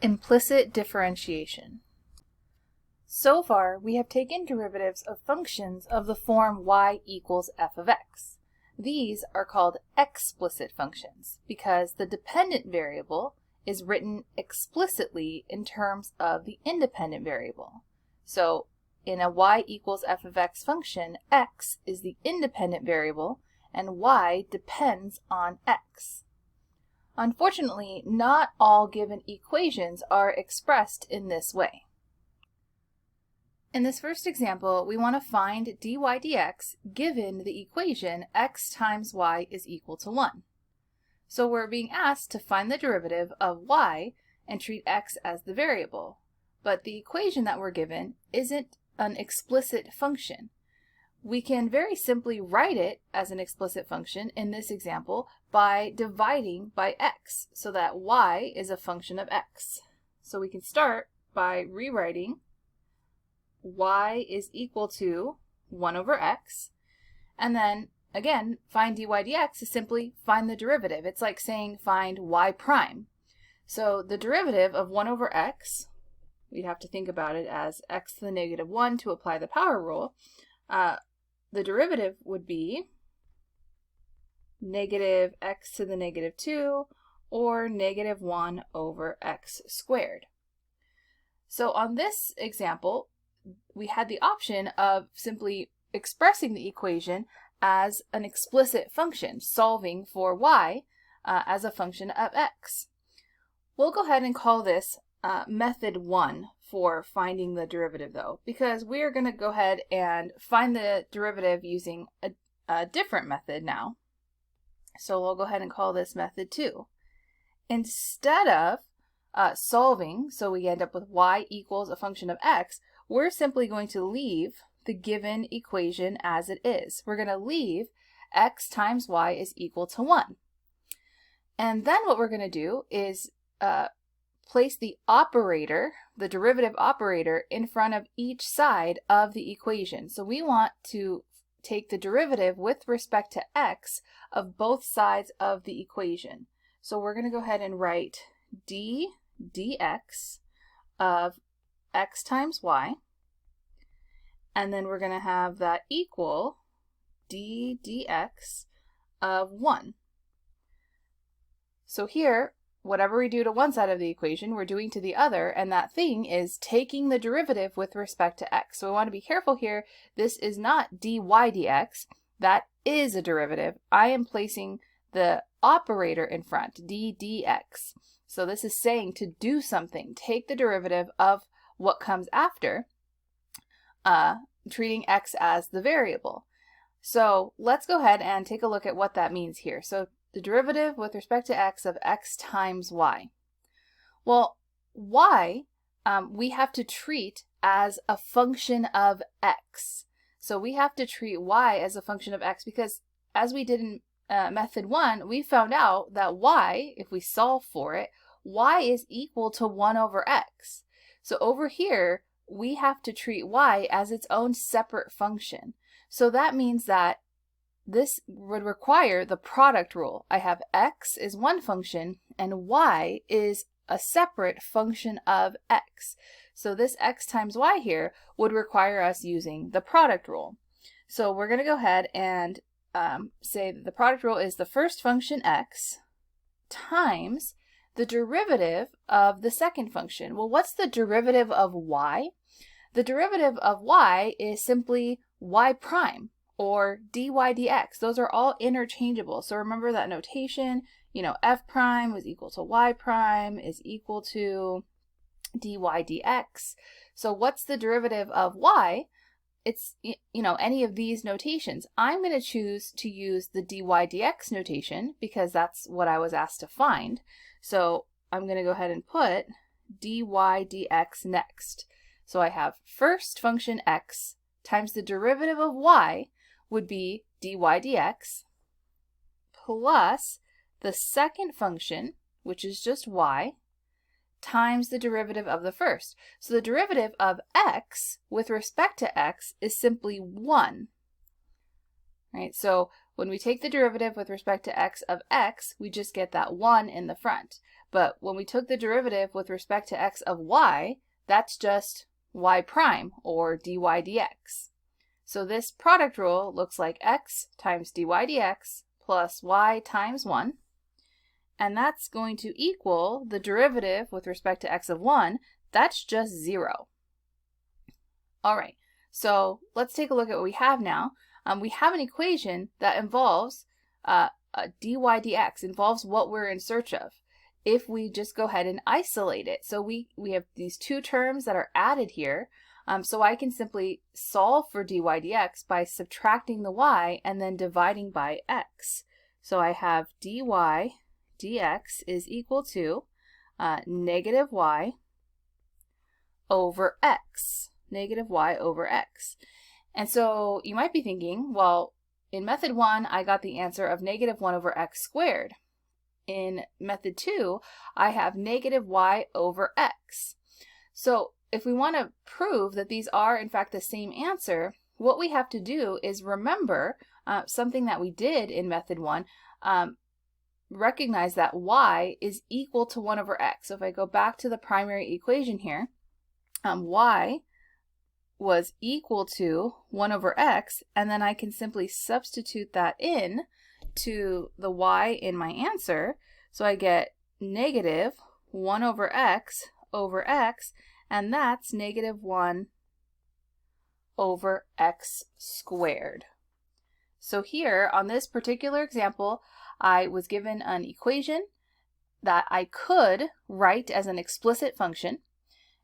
Implicit differentiation. So far, we have taken derivatives of functions of the form y equals f of x. These are called explicit functions because the dependent variable is written explicitly in terms of the independent variable. So in a y equals f of x function, x is the independent variable and y depends on x. Unfortunately, not all given equations are expressed in this way. In this first example, we want to find dy dx given the equation x times y is equal to 1. So we're being asked to find the derivative of y and treat x as the variable. But the equation that we're given isn't an explicit function. We can very simply write it as an explicit function in this example by dividing by x so that y is a function of x. So we can start by rewriting y is equal to 1 over x, and then again find dy dx is simply find the derivative. It's like saying find y prime. So the derivative of 1 over x, we'd have to think about it as x to the negative 1 to apply the power rule. The derivative would be negative x to the negative 2 or negative 1 over x squared. So on this example, we had the option of simply expressing the equation as an explicit function, solving for y as a function of x. We'll go ahead and call this method 1 for finding the derivative though, because we're going to go ahead and find the derivative using a different method now. So we'll go ahead and call this method 2. Instead of solving, so we end up with y equals a function of x, we're simply going to leave the given equation as it is. We're going to leave x times y is equal to 1. And then what we're going to do is place the operator, the derivative operator, in front of each side of the equation. So we want to take the derivative with respect to x of both sides of the equation. So we're going to go ahead and write d dx of x times y, and then we're going to have that equal d dx of 1. So here, whatever we do to one side of the equation, we're doing to the other, and that thing is taking the derivative with respect to x. So we want to be careful here. This is not dy dx. That is a derivative. I am placing the operator in front, d dx. So this is saying to do something. Take the derivative of what comes after, treating x as the variable. So let's go ahead and take a look at what that means here. So the derivative with respect to x of x times y. Well, y we have to treat as a function of x. So we have to treat y as a function of x because as we did in method 1, we found out that y, if we solve for it, y is equal to 1 over x. So over here, we have to treat y as its own separate function. So that means that this would require the product rule. I have x is one function and y is a separate function of x. So this x times y here would require us using the product rule. So we're going to go ahead and say that the product rule is the first function x times the derivative of the second function. Well, what's the derivative of y? The derivative of y is simply y prime, or dy dx. Those are all interchangeable. So remember that notation, f prime is equal to y prime is equal to dy dx. So what's the derivative of y? It's, any of these notations. I'm going to choose to use the dy dx notation because that's what I was asked to find. So I'm going to go ahead and put dy dx next. So I have first function x times the derivative of y would be dy dx plus the second function, which is just y, times the derivative of the first. So the derivative of x with respect to x is simply 1. Right? So when we take the derivative with respect to x of x, we just get that 1 in the front. but when we took the derivative with respect to x of y, that's just y prime, or dy dx. So this product rule looks like x times dy dx plus y times 1, and that's going to equal the derivative with respect to x of 1, that's just 0. All right, so let's take a look at what we have now. We have an equation that involves a dy dx, involves what we're in search of. If we just go ahead and isolate it, so we have these two terms that are added here, so I can simply solve for dy dx by subtracting the y and then dividing by x. So I have dy dx is equal to negative y over x. Negative y over x. And so you might be thinking, well, in method 1, I got the answer of negative 1 over x squared. In method 2, I have negative y over x. So if we want to prove that these are in fact the same answer, what we have to do is remember something that we did in method 1, recognize that y is equal to 1 over x. So if I go back to the primary equation here, y was equal to 1 over x, and then I can simply substitute that in to the y in my answer. So I get negative 1 over x, and that's negative 1 over x squared. So here on this particular example, I was given an equation that I could write as an explicit function.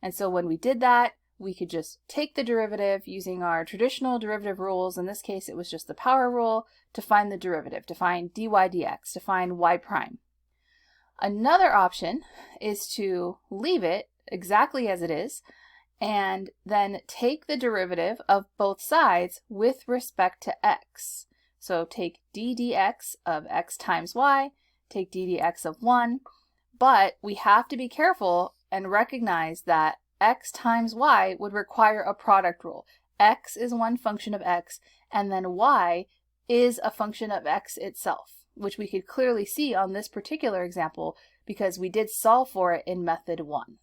And so when we did that, we could just take the derivative using our traditional derivative rules. In this case, it was just the power rule to find the derivative, to find dy dx, to find y prime. Another option is to leave it exactly as it is and then take the derivative of both sides with respect to x. So take d dx of x times y, take d dx of 1, but we have to be careful and recognize that x times y would require a product rule. X is one function of x, and then y is a function of x itself, which we could clearly see on this particular example because we did solve for it in method 1.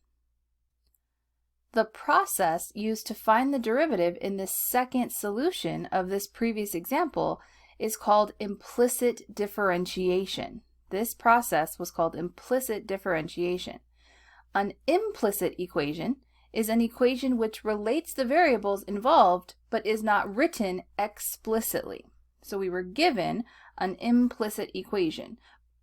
The process used to find the derivative in this second solution of this previous example is called implicit differentiation. This process was called implicit differentiation. An implicit equation is an equation which relates the variables involved but is not written explicitly. So we were given an implicit equation,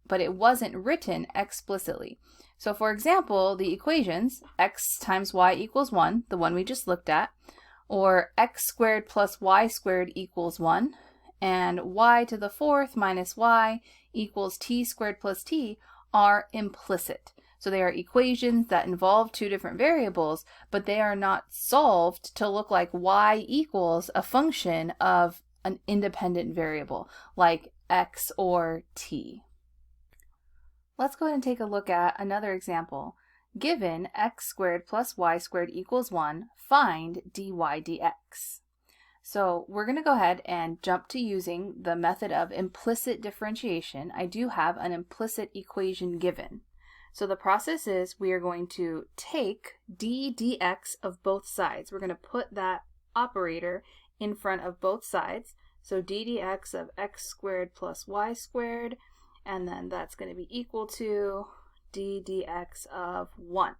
but it wasn't written explicitly. So for example, the equations x times y equals 1, the one we just looked at, or x squared plus y squared equals 1, and y to the 4th minus y equals t squared plus t are implicit. So they are equations that involve two different variables, but they are not solved to look like y equals a function of an independent variable, like x or t. Let's go ahead and take a look at another example. Given x squared plus y squared equals 1, find dy dx. So we're going to go ahead and jump to using the method of implicit differentiation. I do have an implicit equation given. So the process is we are going to take d dx of both sides. We're going to put that operator in front of both sides. So d dx of x squared plus y squared, and then that's going to be equal to d dx of 1.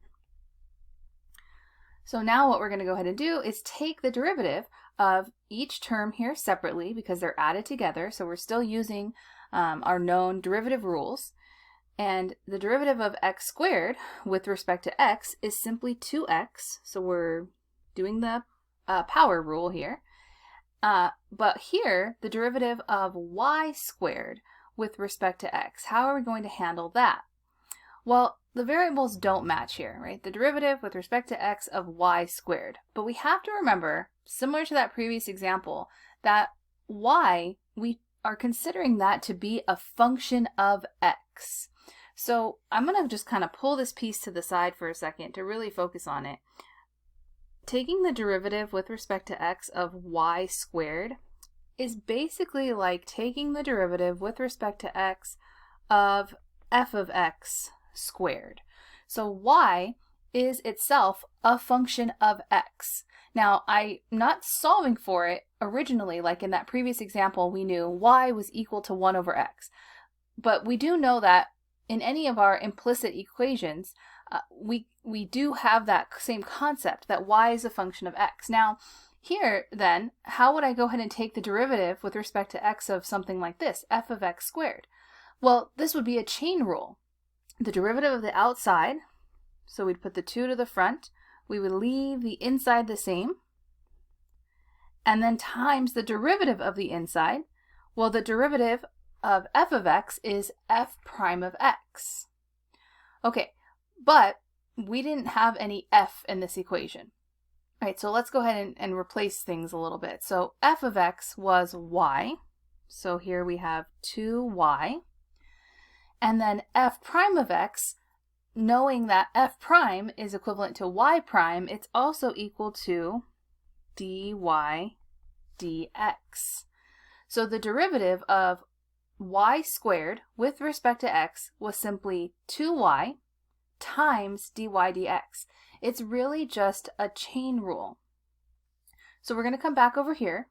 So now what we're going to go ahead and do is take the derivative of each term here separately because they're added together. So we're still using our known derivative rules. And the derivative of x squared with respect to x is simply 2x. So we're doing the power rule here. But here, the derivative of y squared with respect to x, how are we going to handle that? Well, the variables don't match here, right? The derivative with respect to x of y squared. But we have to remember, similar to that previous example, that y, we are considering that to be a function of x. So I'm going to just kind of pull this piece to the side for a second to really focus on it. Taking the derivative with respect to x of y squared is basically like taking the derivative with respect to x of f of x squared. So y is itself a function of x. Now, I'm not solving for it originally, like in that previous example, we knew y was equal to 1 over x. But we do know that in any of our implicit equations, we do have that same concept, that y is a function of x. Now, here, then, how would I go ahead and take the derivative with respect to x of something like this, f of x squared? Well, this would be a chain rule. The derivative of the outside, so we'd put the 2 to the front, we would leave the inside the same, and then times the derivative of the inside. Well, the derivative of f of x is f prime of x. Okay, but we didn't have any f in this equation. All right, so let's go ahead and replace things a little bit. So f of x was y, so here we have 2y, and then f prime of x, knowing that f prime is equivalent to y prime, it's also equal to dy dx. So the derivative of y squared with respect to x was simply 2y times dy dx. It's really just a chain rule. So we're going to come back over here,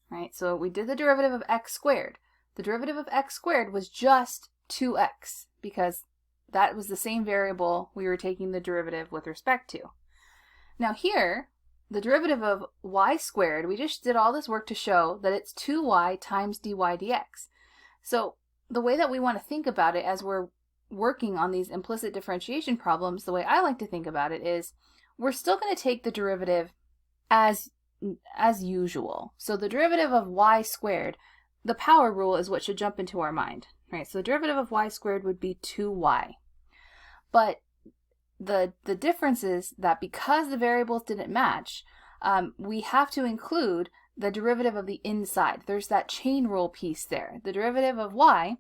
right? So we did the derivative of x squared. The derivative of x squared was just 2x because that was the same variable we were taking the derivative with respect to. Now here, the derivative of y squared, we just did all this work to show that it's 2y times dy dx. So the way that we want to think about it as we're working on these implicit differentiation problems, the way I like to think about it is we're still going to take the derivative as usual. So the derivative of y squared, the power rule is what should jump into our mind, right? So the derivative of y squared would be 2y. But the difference is that because the variables didn't match, we have to include the derivative of the inside. There's that chain rule piece there. The derivative of y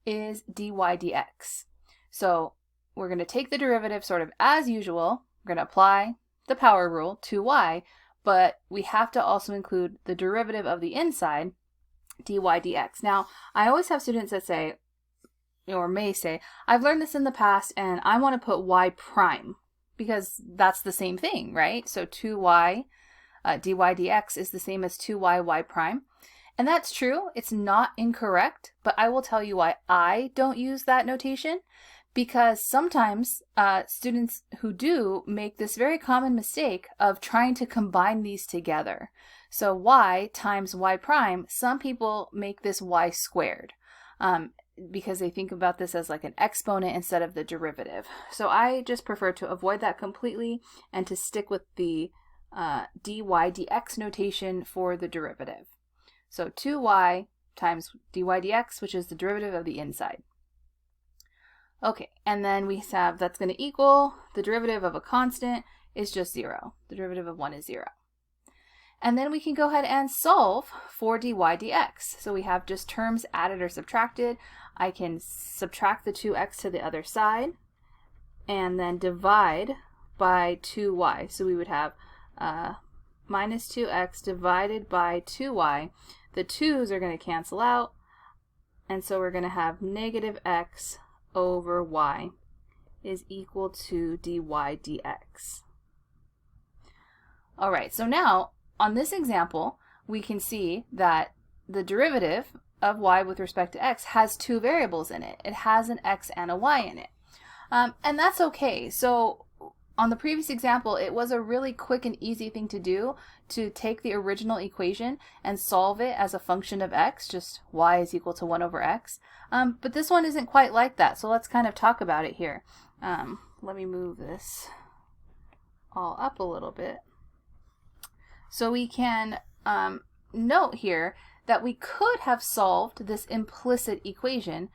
is dy dx. So we're going to take the derivative sort of as usual. We're going to apply the power rule to y, but we have to also include the derivative of the inside, dy dx. Now, I always have students that say, or may say, I've learned this in the past and I want to put y prime because that's the same thing, right? So 2y dy dx is the same as 2y y prime. And that's true. It's not incorrect, but I will tell you why I don't use that notation, because sometimes students who do make this very common mistake of trying to combine these together. So y times y prime, some people make this y squared because they think about this as like an exponent instead of the derivative. So I just prefer to avoid that completely and to stick with the dy dx notation for the derivative. So 2y times dy dx, which is the derivative of the inside. Okay, and then we have that's going to equal the derivative of a constant is just 0. The derivative of 1 is 0. And then we can go ahead and solve for dy dx. So we have just terms added or subtracted. I can subtract the 2x to the other side and then divide by 2y. So we would have minus 2x divided by 2y. The 2's are going to cancel out, and so we're going to have negative x over y is equal to dy dx. All right, so now on this example, we can see that the derivative of y with respect to x has two variables in it. It has an x and a y in it. And that's okay. So on the previous example, it was a really quick and easy thing to do to take the original equation and solve it as a function of x, just y is equal to 1 over x. But this one isn't quite like that, so let's kind of talk about it here. Let me move this all up a little bit. So we can note here that we could have solved this implicit equation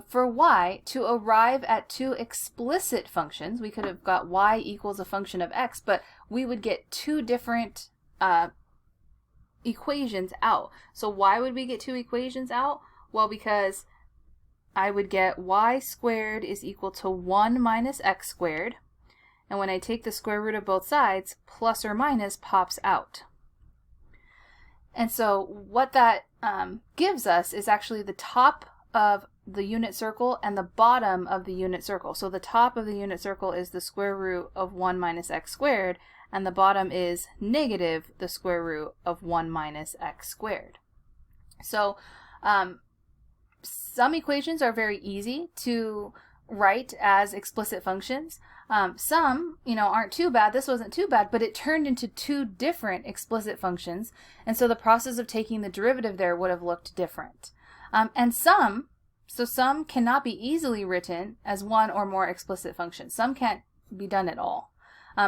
for y to arrive at two explicit functions. We could have got y equals a function of x, but we would get two different equations out. So why would we get two equations out? Well, because I would get y squared is equal to 1 minus x squared. And when I take the square root of both sides, plus or minus pops out. And so what that gives us is actually the top of the unit circle and the bottom of the unit circle. So the top of the unit circle is the square root of 1 minus x squared, and the bottom is negative the square root of 1 minus x squared. So some equations are very easy to write as explicit functions. Some, aren't too bad. This wasn't too bad, but it turned into two different explicit functions, and so the process of taking the derivative there would have looked different. And some cannot be easily written as one or more explicit functions. Some can't be done at all.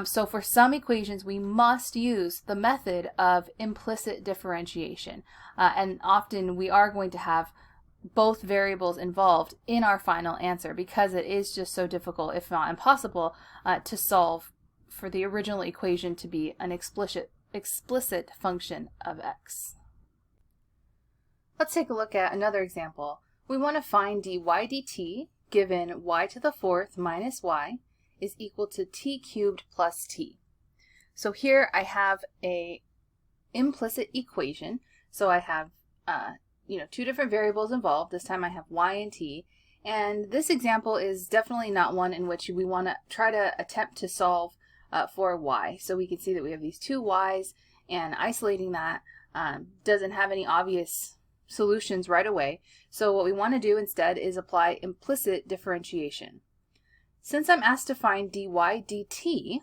So for some equations, we must use the method of implicit differentiation. And often we are going to have both variables involved in our final answer because it is just so difficult, if not impossible, to solve for the original equation to be an explicit function of x. Let's take a look at another example. We want to find dy dt given y to the fourth minus y is equal to t cubed plus t. So here I have a implicit equation. So I have two different variables involved. This time I have y and t. And this example is definitely not one in which we want to try to attempt to solve for y. So we can see that we have these two y's, and isolating that doesn't have any obvious solutions right away. So what we want to do instead is apply implicit differentiation. Since I'm asked to find dy dt,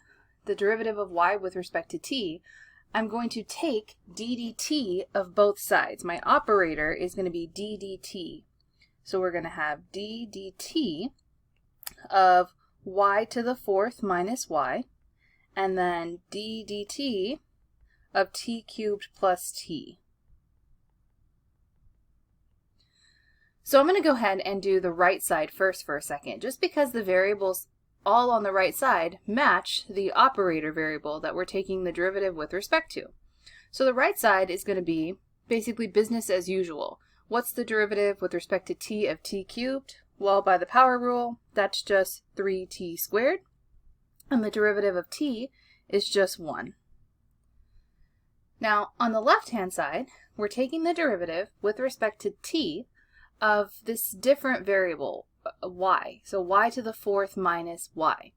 the derivative of y with respect to t, I'm going to take d dt of both sides. My operator is going to be d dt. So we're going to have d dt of y to the fourth minus y, and then d dt of t cubed plus t. So I'm going to go ahead and do the right side first for a second, just because the variables all on the right side match the operator variable that we're taking the derivative with respect to. So the right side is going to be basically business as usual. What's the derivative with respect to t of t cubed? Well, by the power rule, that's just 3t squared, and the derivative of t is just 1. Now, on the left-hand side, we're taking the derivative with respect to t of this different variable, y. So y to the fourth minus y.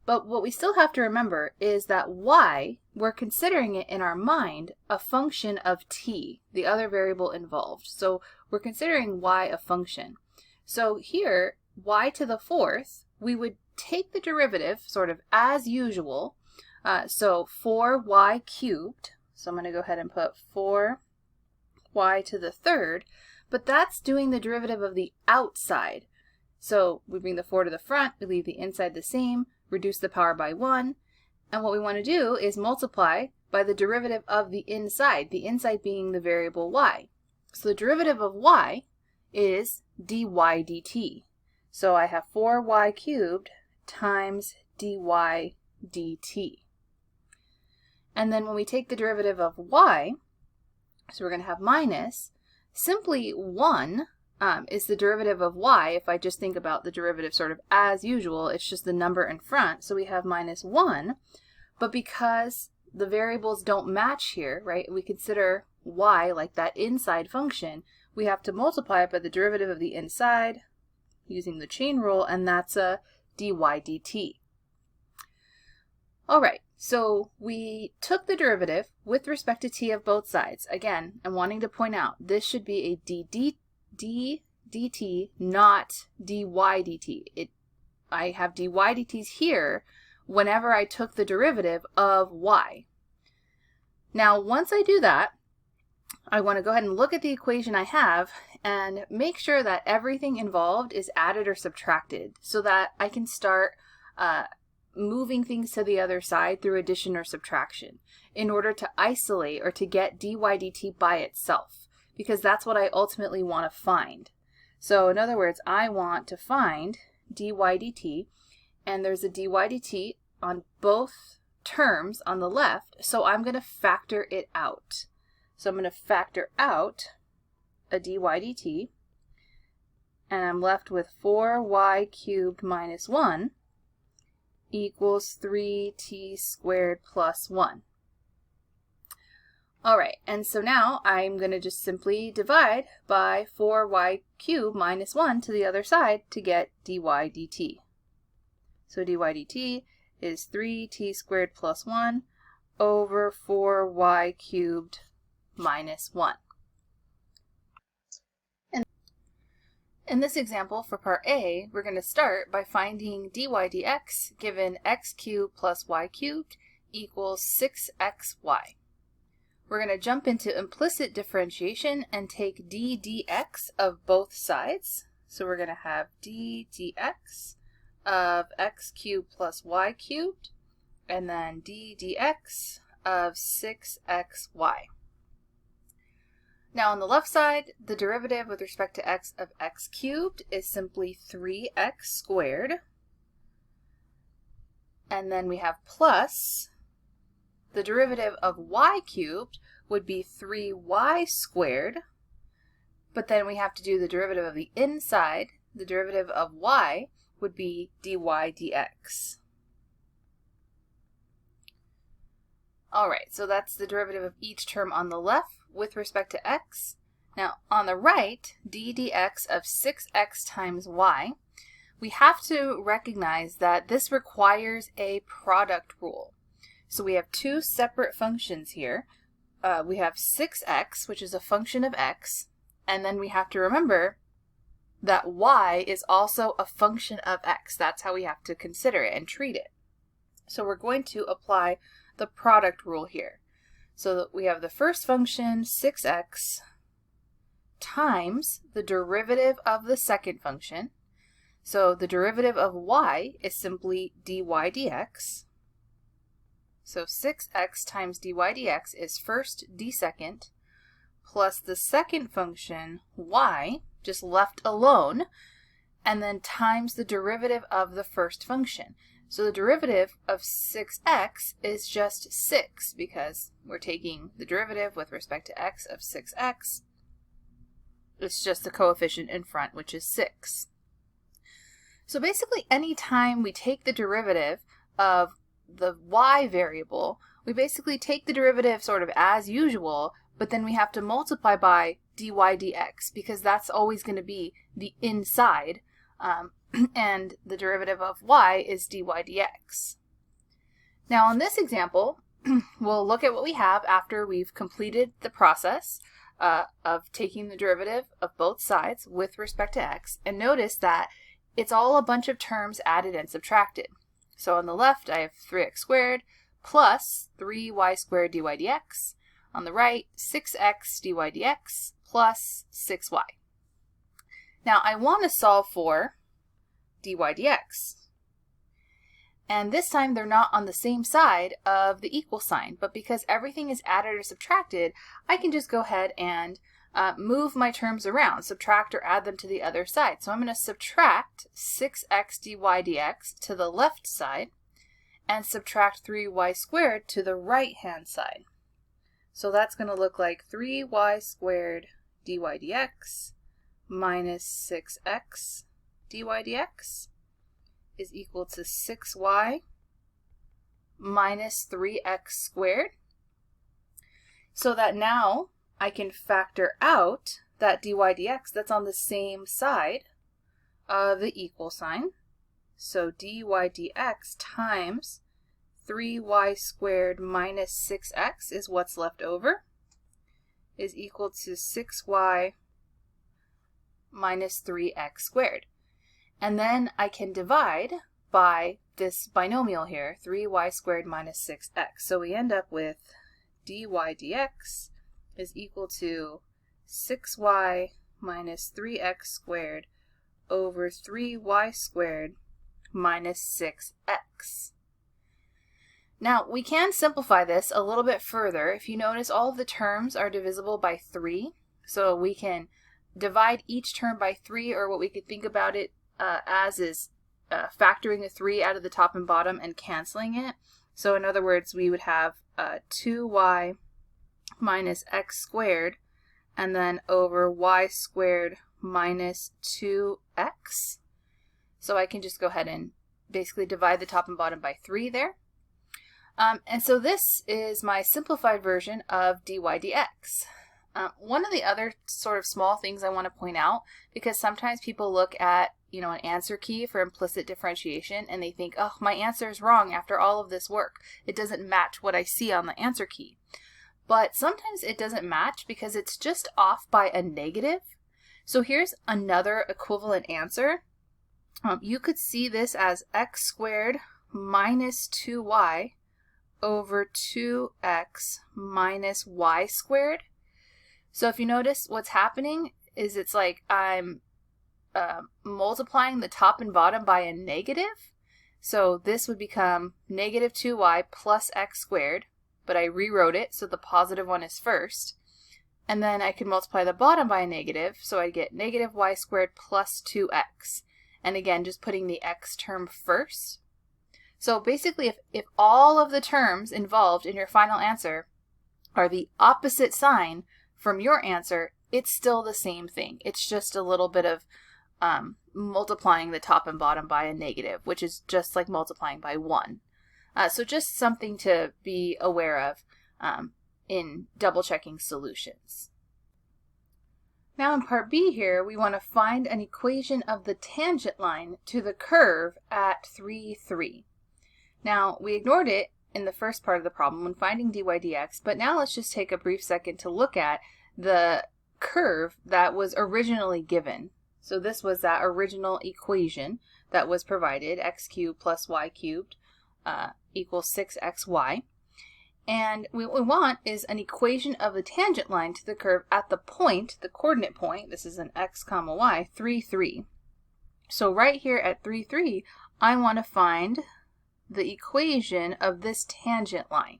But what we still have to remember is that y, we're considering it in our mind a function of t, the other variable involved. So we're considering y a function. So here, y to the fourth, we would take the derivative sort of as usual. So 4y cubed. So I'm going to go ahead and put 4y to the third. But that's doing the derivative of the outside. So we bring the 4 to the front, we leave the inside the same, reduce the power by 1, and what we want to do is multiply by the derivative of the inside being the variable y. So the derivative of y is dy dt. So I have 4y cubed times dy dt. And then when we take the derivative of y, so we're going to have minus, simply 1 is the derivative of y. If I just think about the derivative sort of as usual, it's just the number in front. So we have minus 1. But because the variables don't match here, right, we consider y like that inside function, we have to multiply it by the derivative of the inside using the chain rule, and that's a dy dt. All right, so we took the derivative with respect to t of both sides. Again, I'm wanting to point out this should be a d dt, not dy dt. I have dy dt's here whenever I took the derivative of y. Now, once I do that, I want to go ahead and look at the equation I have and make sure that everything involved is added or subtracted so that I can start moving things to the other side through addition or subtraction in order to isolate or to get dy dt by itself, because that's what I ultimately want to find. So in other words, I want to find dy dt, and there's a dy dt on both terms on the left, so I'm going to factor it out. So I'm going to factor out a dy dt, and I'm left with 4y cubed minus 1 equals 3t squared plus 1. All right, and so now I'm going to just simply divide by 4y cubed minus 1 to the other side to get dy dt. So dy dt is 3t squared plus 1 over 4y cubed minus 1. And in this example for part A, we're going to start by finding dy dx given x cubed plus y cubed equals 6xy. We're going to jump into implicit differentiation and take d dx of both sides. So we're going to have d dx of x cubed plus y cubed, and then d dx of 6xy. Now on the left side, the derivative with respect to x of x cubed is simply 3x squared. And then we have plus the derivative of y cubed would be 3y squared, but then we have to do the derivative of the inside. The derivative of y would be dy dx. All right, so that's the derivative of each term on the left with respect to x. Now on the right, d dx of 6x times y, we have to recognize that this requires a product rule. So we have two separate functions here. We have 6x, which is a function of x, and then we have to remember that y is also a function of x. That's how we have to consider it and treat it. So we're going to apply the product rule here. So that we have the first function, 6x, times the derivative of the second function. So the derivative of y is simply dy dx. So 6x times dy dx is first d second, plus the second function, y, just left alone, and then times the derivative of the first function. So the derivative of 6x is just 6, because we're taking the derivative with respect to x of 6x. It's just the coefficient in front, which is 6. So basically, anytime we take the derivative of the y variable, we basically take the derivative sort of as usual, but then we have to multiply by dy dx, because that's always going to be the inside, and the derivative of y is dy dx. Now in this example, we'll look at what we have after we've completed the process of taking the derivative of both sides with respect to x, and notice that it's all a bunch of terms added and subtracted. So on the left, I have 3x squared plus 3y squared dy dx. On the right, 6x dy dx plus 6y. Now I want to solve for dy dx. And this time they're not on the same side of the equal sign, but because everything is added or subtracted, I can just go ahead and move my terms around, subtract or add them to the other side. So I'm going to subtract 6x dy dx to the left side and subtract 3y squared to the right hand side. So that's going to look like 3y squared dy dx minus 6x dy dx is equal to 6y minus 3x squared. So that now I can factor out that dy dx that's on the same side of the equal sign. So dy dx times 3y squared minus 6x is what's left over, is equal to 6y minus 3x squared. And then I can divide by this binomial here, 3y squared minus 6x. So we end up with dy dx is equal to 6y minus 3x squared over 3y squared minus 6x. Now, we can simplify this a little bit further. If you notice, all of the terms are divisible by 3. So we can divide each term by 3, or what we could think about it as is factoring the 3 out of the top and bottom and canceling it. So in other words, we would have 2y minus x squared, and then over y squared minus 2x. So I can just go ahead and basically divide the top and bottom by 3 there. And so this is my simplified version of dy dx. One of the other sort of small things I want to point out, because sometimes people look at, an answer key for implicit differentiation and they think, oh, my answer is wrong after all of this work. It doesn't match what I see on the answer key. But sometimes it doesn't match because it's just off by a negative. So here's another equivalent answer. You could see this as x squared minus 2y over 2x minus y squared. So if you notice, what's happening is it's like I'm multiplying the top and bottom by a negative. So this would become negative 2y plus x squared, but I rewrote it so the positive one is first. And then I could multiply the bottom by a negative, so I get negative y squared plus 2x. And again, just putting the x term first. So basically, if all of the terms involved in your final answer are the opposite sign from your answer, it's still the same thing. It's just a little bit of multiplying the top and bottom by a negative, which is just like multiplying by 1. So just something to be aware of in double-checking solutions. Now in part B here, we want to find an equation of the tangent line to the curve at 3, 3. Now, we ignored it in the first part of the problem when finding dy dx, but now let's just take a brief second to look at the curve that was originally given. So this was that original equation that was provided, x cubed plus y cubed equals 6xy. And what we want is an equation of the tangent line to the curve at the point, the coordinate point, this is an x comma y, 3, 3. So right here at 3, 3, I want to find the equation of this tangent line.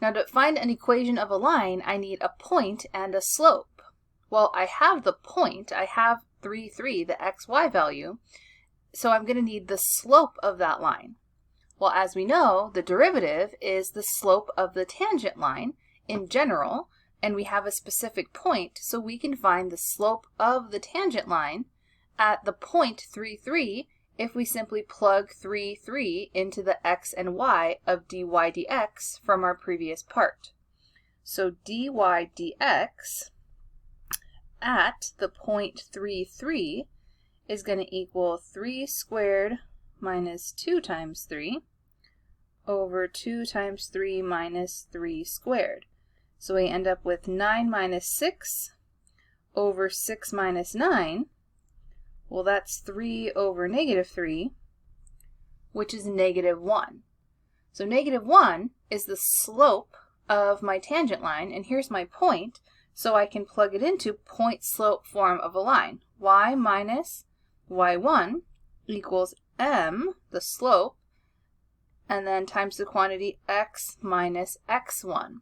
Now to find an equation of a line, I need a point and a slope. Well, I have the point, I have 3, 3, the xy value, so I'm going to need the slope of that line. Well, as we know, the derivative is the slope of the tangent line in general, and we have a specific point, so we can find the slope of the tangent line at the point 3, 3 if we simply plug 3, 3 into the x and y of dy dx from our previous part. So dy dx at the point 3, 3 is going to equal 3 squared minus 2 times 3 over 2 times 3 minus 3 squared. So we end up with 9 minus 6 over 6 minus 9. Well, that's 3 over negative 3, which is negative 1. So negative 1 is the slope of my tangent line, and here's my point, so I can plug it into point-slope form of a line. Y minus y1 equals m, the slope, and then times the quantity x minus x1.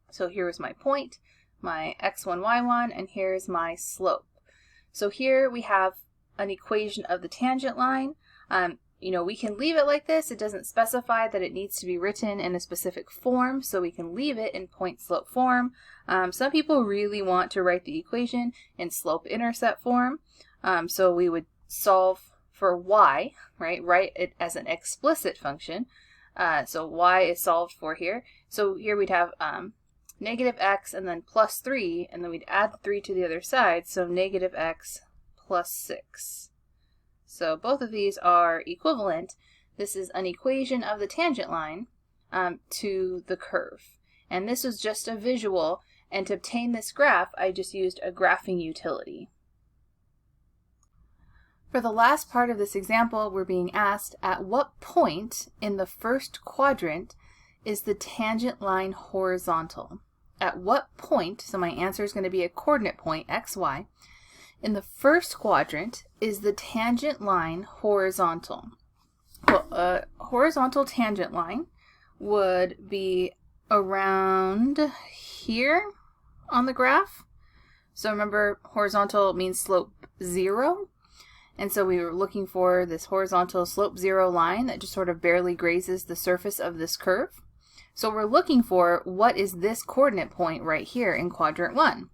So here's my point, my x1, y1, and here's my slope. So here we have an equation of the tangent line. We can leave it like this. It doesn't specify that it needs to be written in a specific form, so we can leave it in point-slope form. Some people really want to write the equation in slope-intercept form, so we would solve for y, right? Write it as an explicit function. So y is solved for here. So here we'd have negative x and then plus 3, and then we'd add the 3 to the other side, so negative x plus 6. So both of these are equivalent. This is an equation of the tangent line to the curve. And this was just a visual, and to obtain this graph, I just used a graphing utility. For the last part of this example, we're being asked at what point in the first quadrant is the tangent line horizontal? At what point, so my answer is going to be a coordinate point, x, y, in the first quadrant is the tangent line horizontal? Well, a horizontal tangent line would be around here on the graph. So remember, horizontal means slope 0. And so we were looking for this horizontal slope 0 line that just sort of barely grazes the surface of this curve. So we're looking for what is this coordinate point right here in quadrant 1.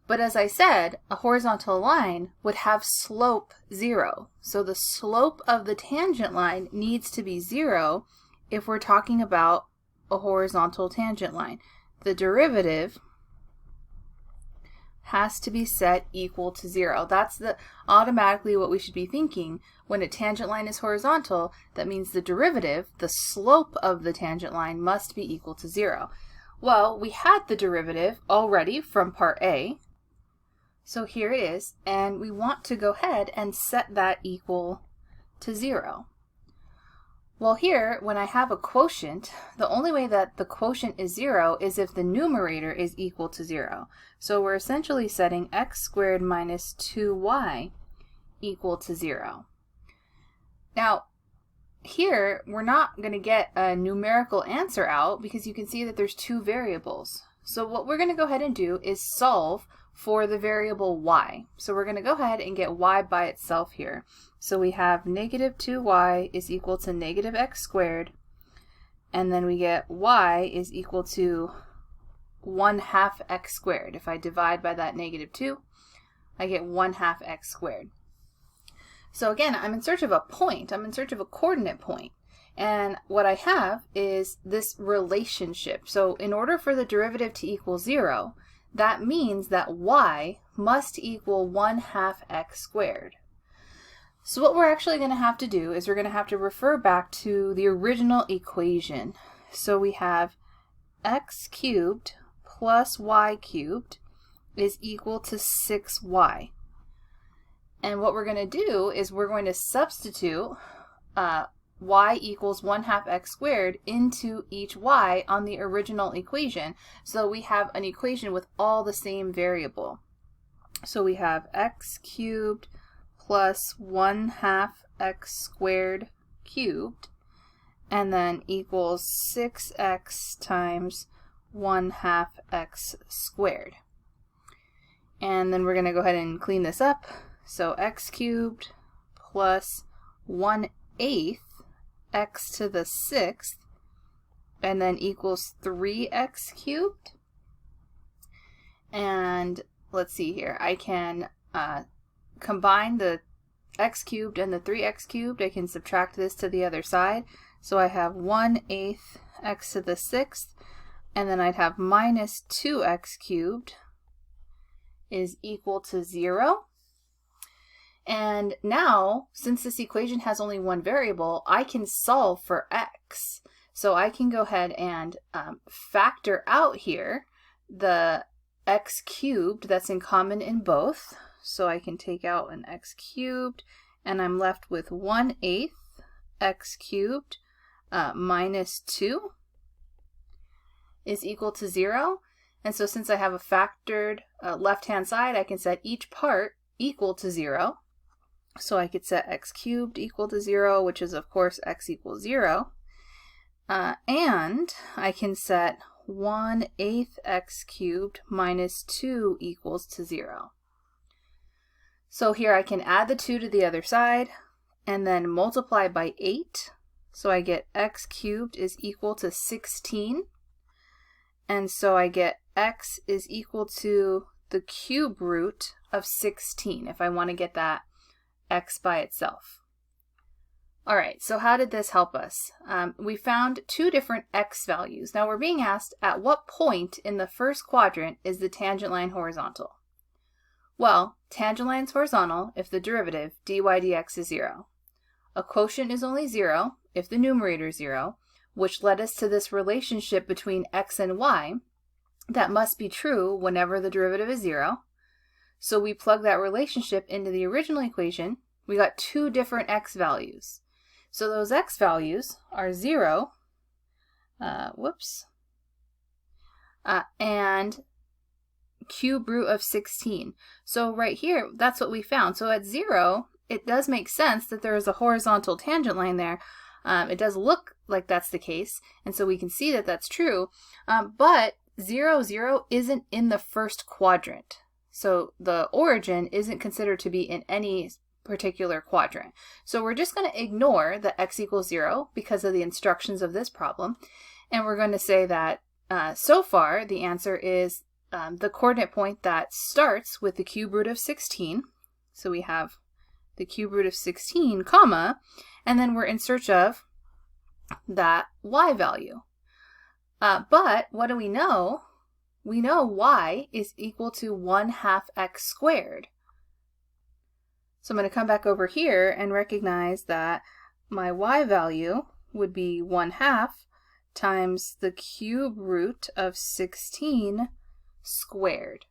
But as I said, a horizontal line would have slope 0. So the slope of the tangent line needs to be 0 if we're talking about a horizontal tangent line. The derivative has to be set equal to 0. That's automatically what we should be thinking. When a tangent line is horizontal, that means the derivative, the slope of the tangent line, must be equal to 0. Well, we had the derivative already from part A, so here it is, and we want to go ahead and set that equal to 0. Well, here, when I have a quotient, the only way that the quotient is 0 is if the numerator is equal to 0. So we're essentially setting x squared minus 2y equal to 0. Now, here, we're not going to get a numerical answer out because you can see that there's two variables. So what we're going to go ahead and do is solve for the variable y. So we're going to go ahead and get y by itself here. So we have negative 2y is equal to negative x squared, and then we get y is equal to 1/2 x squared. If I divide by that negative 2, I get 1/2 x squared. So again, I'm in search of a point. I'm in search of a coordinate point. And what I have is this relationship. So in order for the derivative to equal 0, that means that y must equal 1/2 x squared. So what we're actually going to have to do is we're going to have to refer back to the original equation. So we have x cubed plus y cubed is equal to 6y. And what we're going to do is we're going to substitute y equals 1/2 x squared into each y on the original equation. So we have an equation with all the same variable. So we have x cubed plus 1/2 x squared cubed, and then equals 6x times 1/2 x squared. And then we're going to go ahead and clean this up. So x cubed plus 1/8 x to the 6th, and then equals 3x cubed. And let's see here, I can combine the x cubed and the 3x cubed. I can subtract this to the other side. So I have 1/8 x to the 6th, and then I'd have minus 2x cubed is equal to 0. And now, since this equation has only one variable, I can solve for x. So I can go ahead and factor out here the x cubed that's in common in both. So I can take out an x cubed, and I'm left with 1/8 x cubed minus 2 is equal to 0. And so since I have a factored left-hand side, I can set each part equal to 0. So I could set x cubed equal to 0, which is of course x equals 0. And I can set 1/8 x cubed minus 2 equals to 0. So here I can add the 2 to the other side and then multiply by 8. So I get x cubed is equal to 16. And so I get x is equal to the cube root of 16 if I want to get that x by itself. All right, so how did this help us? We found two different x values. Now we're being asked at what point in the first quadrant is the tangent line horizontal? Well, tangent line is horizontal if the derivative dy dx is 0. A quotient is only 0 if the numerator is 0, which led us to this relationship between x and y that must be true whenever the derivative is 0. So we plug that relationship into the original equation. We got two different x values. So those x values are 0, and cube root of 16. So right here, that's what we found. So at 0, it does make sense that there is a horizontal tangent line there. It does look like that's the case, and so we can see that that's true. But 0, 0 isn't in the first quadrant. So the origin isn't considered to be in any particular quadrant. So we're just going to ignore the x equals 0 because of the instructions of this problem. And we're going to say that so far the answer is the coordinate point that starts with the cube root of 16. So we have the cube root of 16, comma, and then we're in search of that y value. But what do we know? We know y is equal to 1/2 x squared. So I'm going to come back over here and recognize that my y value would be 1/2 times the cube root of 16 squared,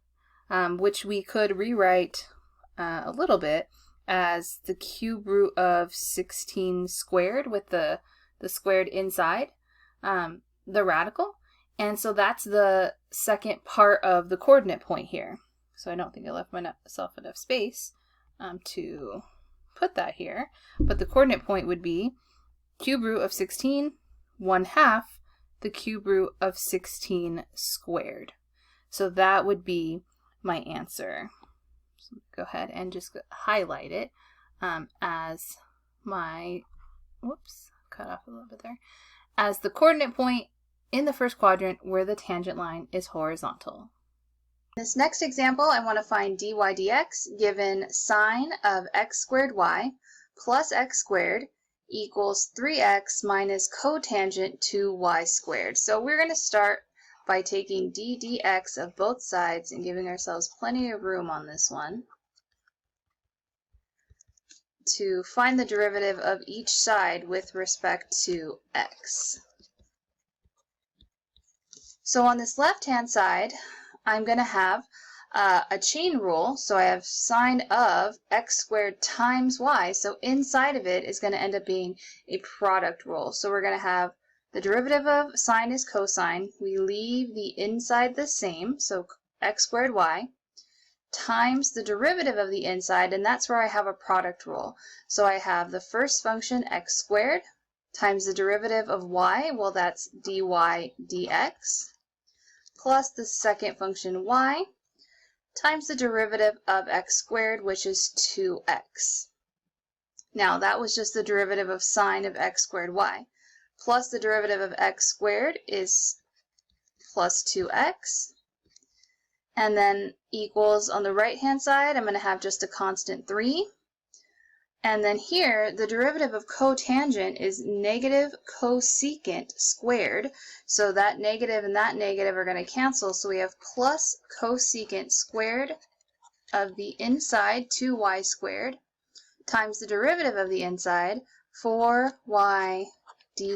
which we could rewrite a little bit as the cube root of 16 squared with the squared inside the radical. And so that's the second part of the coordinate point here. So I don't think I left myself enough space to put that here. But the coordinate point would be cube root of 16, 1/2 the cube root of 16 squared. So that would be my answer. So go ahead and just highlight it as my, whoops, cut off a little bit there, as the coordinate point in the first quadrant where the tangent line is horizontal. In this next example, I want to find dy dx given sine of x squared y plus x squared equals 3x minus cotangent 2y squared. So we're going to start by taking d dx of both sides and giving ourselves plenty of room on this one to find the derivative of each side with respect to x. So on this left-hand side, I'm going to have a chain rule. So I have sine of x squared times y. So inside of it is going to end up being a product rule. So we're going to have the derivative of sine is cosine. We leave the inside the same, so x squared y, times the derivative of the inside, and that's where I have a product rule. So I have the first function x squared times the derivative of y, well that's dy dx, plus the second function y times the derivative of x squared, which is 2x. Now that was just the derivative of sine of x squared y. Plus the derivative of x squared is plus 2x. And then equals on the right-hand side, I'm going to have just a constant 3. And then here, the derivative of cotangent is negative cosecant squared. So that negative and that negative are going to cancel. So we have plus cosecant squared of the inside, 2y squared, times the derivative of the inside, 4y dy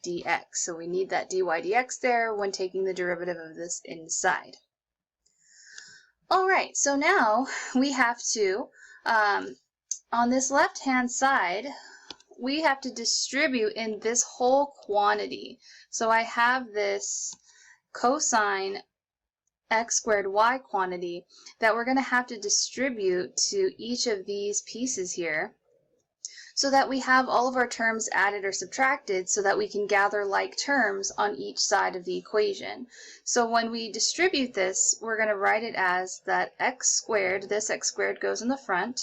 dx. So we need that dy dx there when taking the derivative of this inside. All right, so now we have to, on this left-hand side, we have to distribute in this whole quantity. So I have this cosine x squared y quantity that we're going to have to distribute to each of these pieces here so that we have all of our terms added or subtracted so that we can gather like terms on each side of the equation. So when we distribute this, we're going to write it as that x squared, this x squared goes in the front,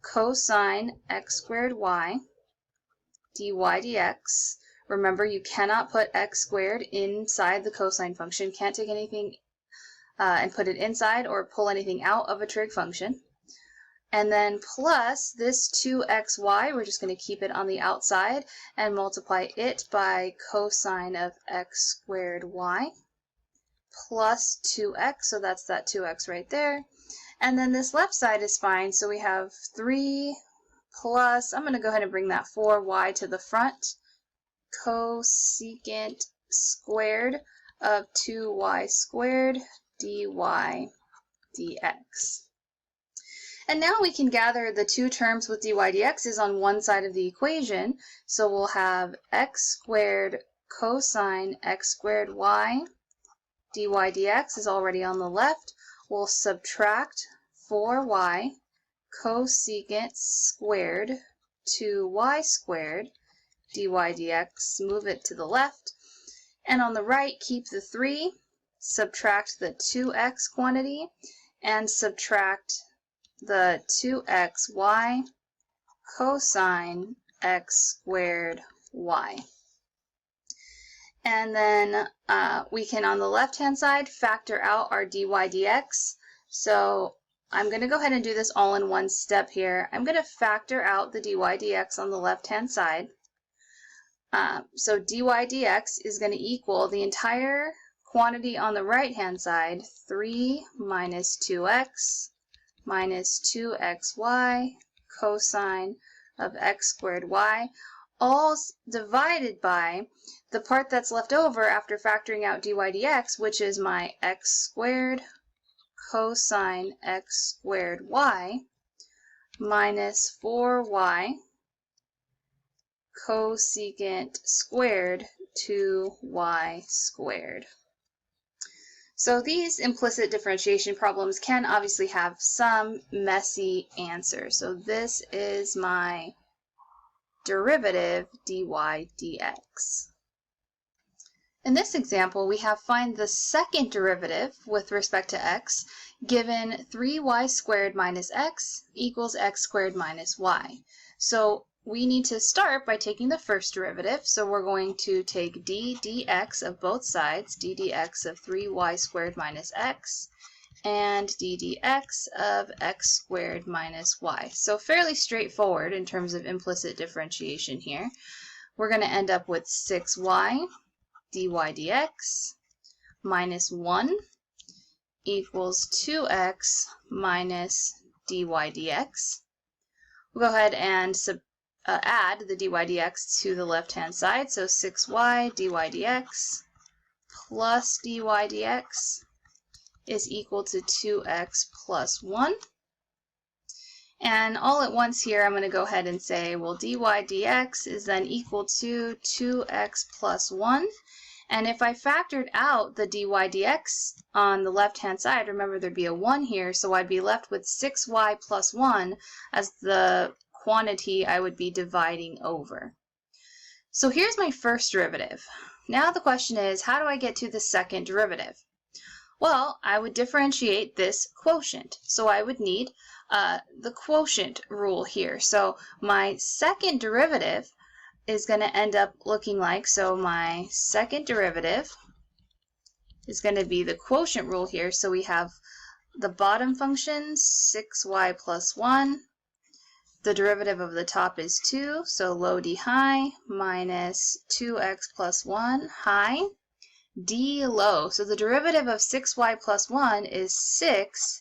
cosine x squared y dy dx. Remember, you cannot put x squared inside the cosine function. Can't take anything and put it inside or pull anything out of a trig function. And then plus this 2xy, we're just going to keep it on the outside and multiply it by cosine of x squared y plus 2x, so that's that 2x right there. And then this left side is fine, so we have 3 plus, I'm going to go ahead and bring that 4y to the front, cosecant squared of 2y squared dy dx. And now we can gather the two terms with dy dx's on one side of the equation. So we'll have x squared cosine x squared y dy dx is already on the left. We'll subtract 4y cosecant squared 2y squared dy dx, move it to the left. And on the right, keep the 3, subtract the 2x quantity, and subtract the 2xy cosine x squared y. And then we can, on the left-hand side, factor out our dy dx. So I'm going to go ahead and do this all in one step here. I'm going to factor out the dy dx on the left-hand side. So dy dx is going to equal the entire quantity on the right-hand side, 3 minus 2x minus 2xy cosine of x squared y, all divided by the part that's left over after factoring out dy dx, which is my x squared cosine x squared y minus 4y cosecant squared 2y squared. So these implicit differentiation problems can obviously have some messy answers. So this is my derivative dy dx. In this example, we have find the second derivative with respect to x given 3y squared minus x equals x squared minus y. So we need to start by taking the first derivative. So we're going to take d dx of both sides, d dx of 3y squared minus x, and d dx of x squared minus y. So fairly straightforward in terms of implicit differentiation here. We're going to end up with 6y dy dx minus 1 equals 2x minus dy dx. We'll go ahead and add the dy dx to the left-hand side, so 6y dy dx plus dy dx is equal to 2x plus 1. And all at once here, I'm going to go ahead and say, well, dy dx is then equal to 2x plus 1. And if I factored out the dy dx on the left-hand side, remember there'd be a 1 here, so I'd be left with 6y plus 1 as the quantity I would be dividing over. So here's my first derivative. Now the question is, how do I get to the second derivative? Well, I would differentiate this quotient. So I would need the quotient rule here. So my second derivative is going to end up looking like, so my second derivative is going to be the quotient rule here. So we have the bottom function, 6y plus 1. The derivative of the top is 2, so low d high, minus 2x plus 1 high, d low. So the derivative of 6y plus 1 is 6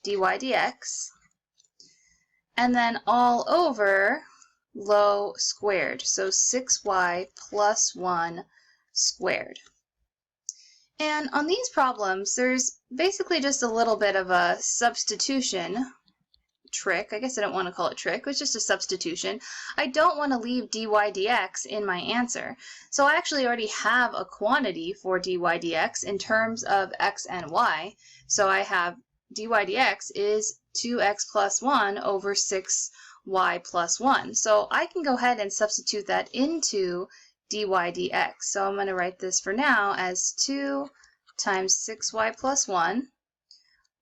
dy dx. And then all over low squared, so 6y plus 1 squared. And on these problems, there's basically just a little bit of a substitution trick. I guess I don't want to call it trick, it's just a substitution. I don't want to leave dy dx in my answer. So I actually already have a quantity for dy dx in terms of x and y. So I have dy dx is 2x plus 1 over 6y plus 1. So I can go ahead and substitute that into dy dx. So I'm going to write this for now as 2 times 6y plus 1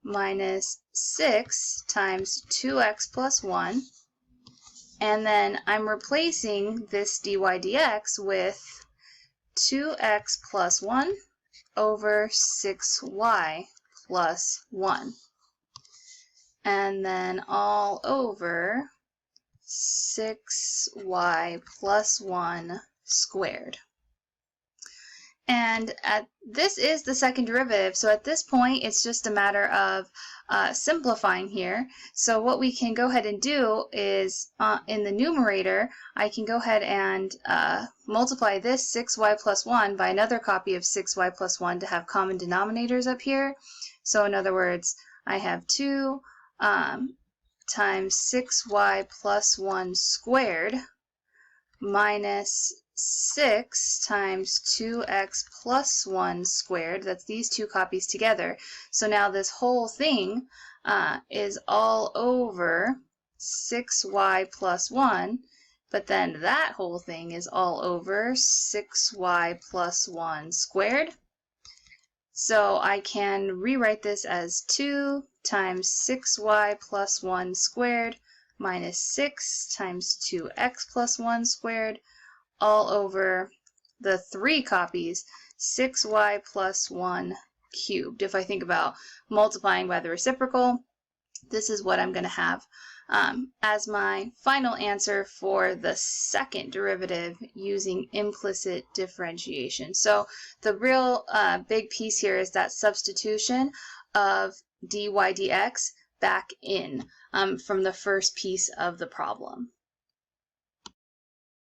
minus 6 times 2x plus 1. And then I'm replacing this dy dx with 2x plus 1 over 6y plus 1. And then all over 6y plus 1 squared. And this is the second derivative, so at this point it's just a matter of simplifying here. So what we can go ahead and do is in the numerator, I can go ahead and multiply this 6y plus 1 by another copy of 6y plus 1 to have common denominators up here. So in other words, I have 2 times 6y plus 1 squared minus 6 times 2x plus 1 squared. That's these two copies together. So now this whole thing is all over 6y plus 1, but then that whole thing is all over 6y plus 1 squared. So I can rewrite this as 2 times 6y plus 1 squared minus 6 times 2x plus 1 squared all over the 3 copies, 6y plus 1 cubed. If I think about multiplying by the reciprocal, this is what I'm going to have as my final answer for the second derivative using implicit differentiation. So the real big piece here is that substitution of dy dx back in from the first piece of the problem.